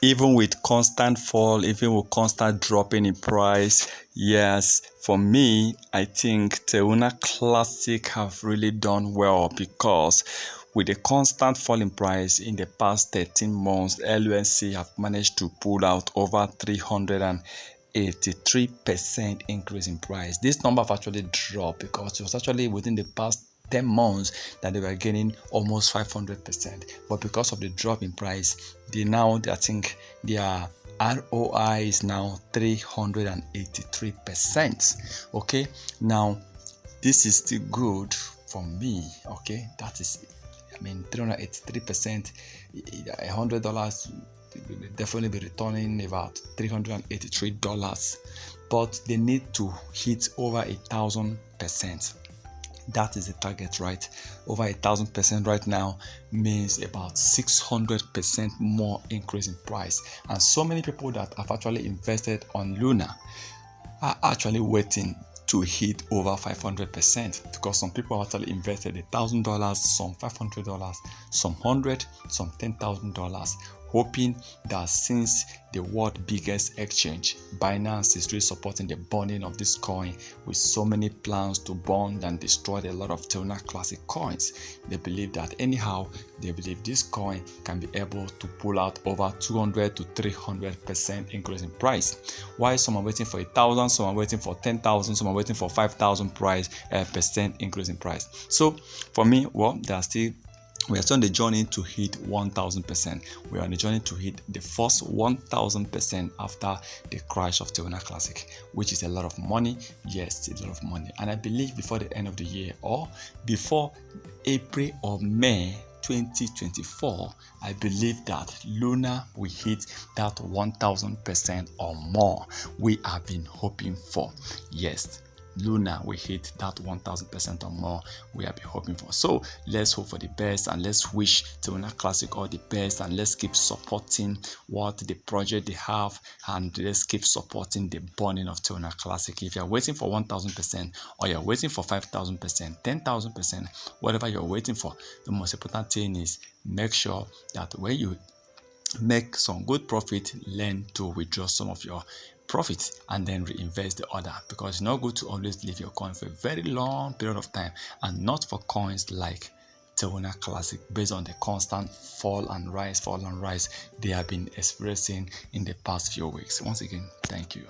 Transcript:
even with constant fall, even with constant dropping in price. Yes, for me, I think Teuna Classic have really done well, because with the constant fall in price in the past 13 months, LUNC have managed to pull out over 383% increase in price. This number have actually dropped because it was actually within the past 10 months that they were gaining almost 500%. But because of the drop in price, I think their ROI is now 383%. Okay, now this is still good for me. Okay, that is, 383%, $100 will definitely be returning about $383, but they need to hit over 1,000%. That is the target, right? Over 1,000% right now means about 600% more increase in price. And so many people that have actually invested on Luna are actually waiting to hit over 500%, because some people actually invested $1,000, some $500, some $100, some $10,000, hoping that since the world's biggest exchange, Binance, is really supporting the burning of this coin with so many plans to burn and destroy a lot of Teuna Classic coins. They believe that anyhow, they believe this coin can be able to pull out over 200 to 300% increase in price. While some are waiting for 1,000, some are waiting for 10,000, some are waiting for 5,000 percent increase in price. So for me, well, we are still on the journey to hit 1,000%. We are on the journey to hit the first 1,000% after the crash of Teuna Classic, which is a lot of money. Yes, it's a lot of money. And I believe before the end of the year, or before April or May 2024, I believe that Luna will hit that 1,000% or more we have been hoping for. Yes, Luna will hit that 1,000% or more we have been hoping for. So let's hope for the best, and let's wish Teuna Classic all the best, and let's keep supporting what the project they have, and let's keep supporting the burning of Teuna Classic. If you're waiting for 1,000%, or you're waiting for 5,000%, 10,000%, whatever you're waiting for, the most important thing is make sure that when you make some good profit, learn to withdraw some of your profit and then reinvest the other, because it's not good to always leave your coin for a very long period of time, and not for coins like Teuna Classic, based on the constant fall and rise they have been experiencing in the past few weeks. Once again, thank you.